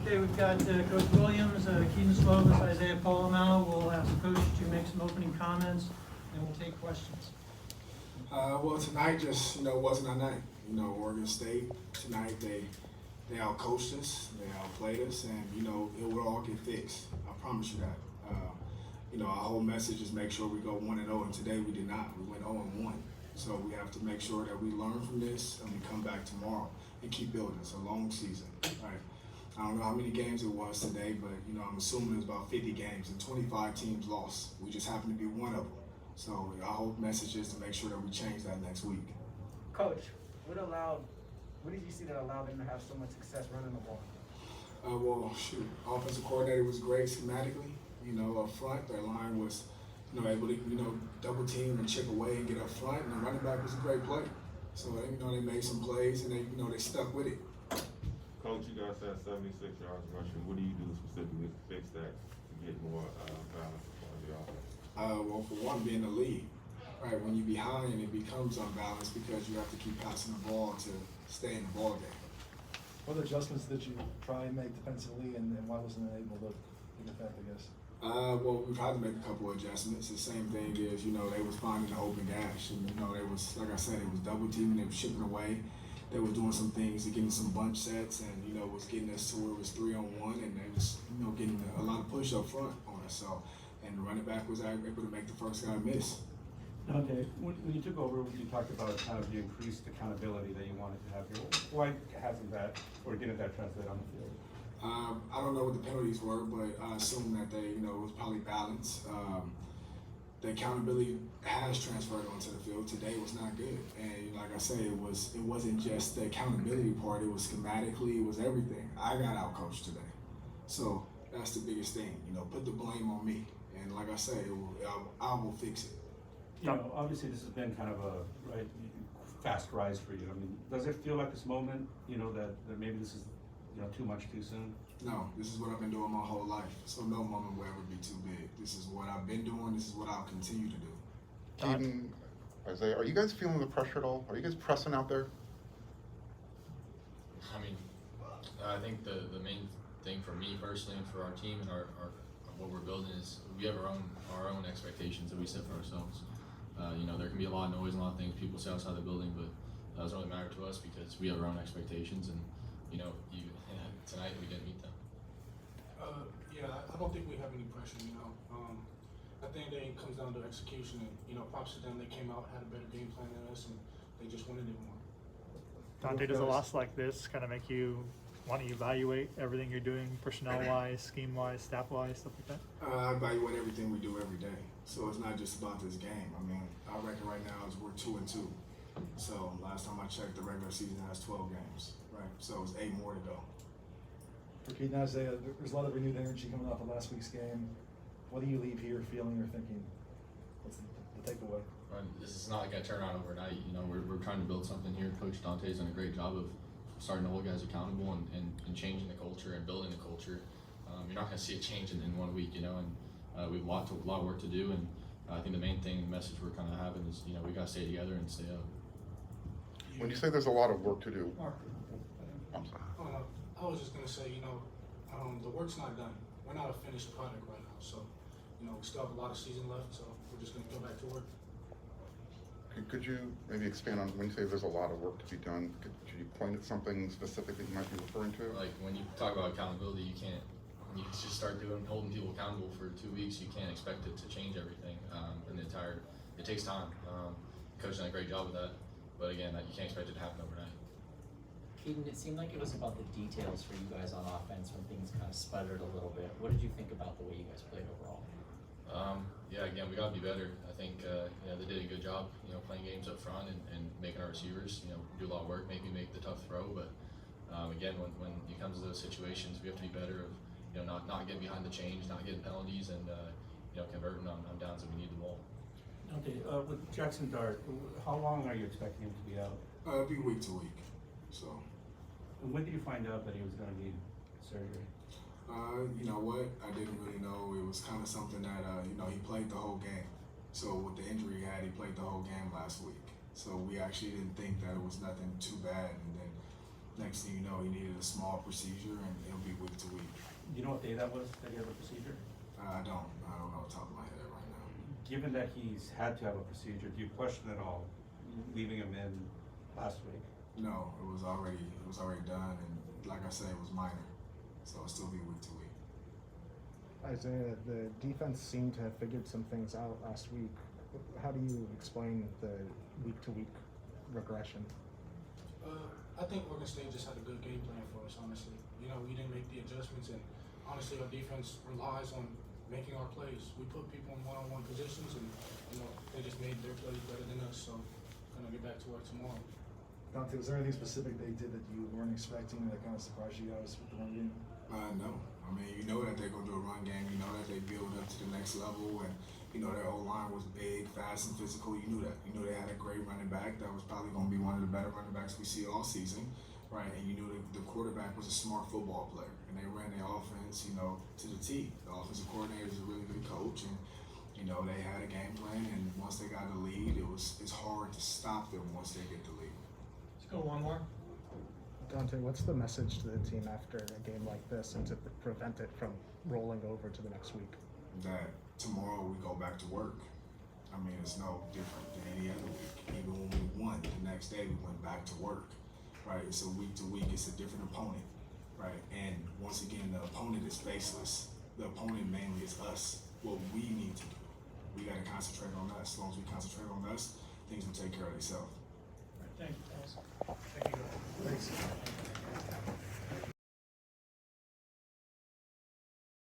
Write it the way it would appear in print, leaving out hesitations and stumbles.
Okay, we've got Coach Williams, Kedon Slovis, Isaiah Pola-Mao. We'll ask the coach to make some opening comments, and we'll take questions. Well, tonight just wasn't our night. Oregon State tonight they outcoached us, they outplayed us, and it will all get fixed. I promise you that. Our whole message is make sure we go 1-0, and today we did not. We went 0-1. So we have to make sure that we learn from this and we come back tomorrow and keep building. It's a long season, right? I don't know how many games it was today, but I'm assuming it was about 50 games and 25 teams lost. We just happen to be one of them. So our whole message is to make sure that we change that next week. Coach, what did you see that allowed them to have so much success running the ball? Offensive coordinator was great schematically. Up front, their line was, able to, double team and chip away and get up front. And the running back was a great play. So they made some plays and they stuck with it. Coach, you guys had 76 yards rushing. What do you do specifically to fix that to get more balance on the offense? Well, for one, being the lead, right? When you're behind, it becomes unbalanced because you have to keep passing the ball to stay in the ball game. What adjustments did you try and make defensively, and why wasn't it able to get that, I guess? Well, we've had to make a couple of adjustments. The same thing is, they was finding the open gash, and they was, like I said, it was double teaming, they were shipping away. They were doing some things, getting some bunch sets, and was getting us to where it was 3-on-1, and they was getting a lot of push up front on us. So, and the running back was able to make the first guy miss. Donte, when you took over, you talked about kind of the increased accountability that you wanted to have here. Why hasn't that, or didn't that translate on the field? I don't know what the penalties were, but I assume that it was probably balanced. The accountability has transferred onto the field. Today was not good, and like I say, it wasn't just the accountability part. It was schematically, it was everything. I got outcoached today, so that's the biggest thing. Put the blame on me, and like I say, I will fix it. Obviously this has been kind of a fast rise for you. I mean, does it feel like this moment, that maybe this is too much too soon? No, this is what I've been doing my whole life. So no moment will ever be too big. This is what I've been doing. This is what I'll continue to do. Kedon, Isaiah, are you guys feeling the pressure at all? Are you guys pressing out there? I mean, I think the main thing for me personally and for our team and our what we're building is we have our own expectations that we set for ourselves. There can be a lot of noise and a lot of things people say outside the building, but it doesn't really matter to us because we have our own expectations, and tonight we didn't meet them. I don't think we have any pressure. At the end of the day, it comes down to execution, and props to them. They came out, had a better game plan than us, and they just wanted it more. Donte, does a loss like this kind of make you want to evaluate everything you're doing, personnel-wise, scheme-wise, staff-wise, stuff like that? I evaluate everything we do every day. So it's not just about this game. I mean, our record right now is we're 2-2. So last time I checked, the regular season has 12 games, right? So it's 8 more to go. For Kedon, Isaiah, there's a lot of renewed energy coming off of last week's game. What do you leave here feeling or thinking? What's the takeaway? This is not like a turnaround overnight. We're trying to build something here. Coach Dante's done a great job of starting to hold guys accountable and changing the culture and building the culture. You're not going to see a change in 1 week, and we've a lot of work to do. And I think the main thing, the message we're kind of having is, we got to stay together and stay up. When you say there's a lot of work to do, I'm sorry. I was just gonna say, the work's not done. We're not a finished product right now, so we still have a lot of season left. So we're just gonna go back to work. Could you maybe expand on when you say there's a lot of work to be done? Could you point at something specific that you might be referring to? Like when you talk about accountability, you can't. When you just start holding people accountable for 2 weeks, you can't expect it to change everything. It takes time. Coach done a great job of that, but again, you can't expect it to happen overnight. Kedon, it seemed like it was about the details for you guys on offense when things kind of sputtered a little bit. What did you think about the way you guys played overall? Again, we got to be better. I think they did a good job, playing games up front and making our receivers, do a lot of work, maybe make the tough throw. But again, when it comes to those situations, we have to be better of, not getting behind the change, not getting penalties, and converting on downs that we need the ball. Donte, with Jackson Dart, how long are you expecting him to be out? It'll be week to week. So. And when did you find out that he was going to need surgery? You know what? I didn't really know. It was kind of something that, he played the whole game. So with the injury he had, he played the whole game last week. So we actually didn't think that it was nothing too bad. And then next thing you know, he needed a small procedure, and it'll be week to week. You know what day that was, that he had the procedure? I don't know off the top of my head right now. Given that he's had to have a procedure, do you question at all leaving him in last week? No, it was already done, and like I said, it was minor, so it'll still be week to week. Isaiah, the defense seemed to have figured some things out last week. How do you explain the week-to-week regression? I think Oregon State just had a good game plan for us, honestly. You know, we didn't make the adjustments, and honestly, our defense relies on making our plays. We put people in one-on-one positions, and, you know, they just made their plays better than us, so gonna get back to work tomorrow. Donte, was there anything specific they did that you weren't expecting that kind of surprised you guys with the run game? No. I mean, you know that they're going to do a run game. You know that they build up to the next level, and you know their O-line was big, fast, and physical. You knew that. You knew they had a great running back that was probably going to be one of the better running backs we see all season, right? And you knew that the quarterback was a smart football player, and they ran their offense, you know, to the T. The offensive coordinator is a really good coach, and you know they had a game plan. And once they got the lead, it's hard to stop them once they get the lead. Let's go one more. Donte, what's the message to the team after a game like this and to prevent it from rolling over to the next week? That tomorrow we go back to work. I mean, it's no different than any other week. Even when we won, the next day we went back to work, right? It's a week to week, it's a different opponent, right? And once again, the opponent is faceless. The opponent mainly is us. What we need to do, we got to concentrate on us. As long as we concentrate on us, things will take care of themselves. Thank you, guys. Thanks.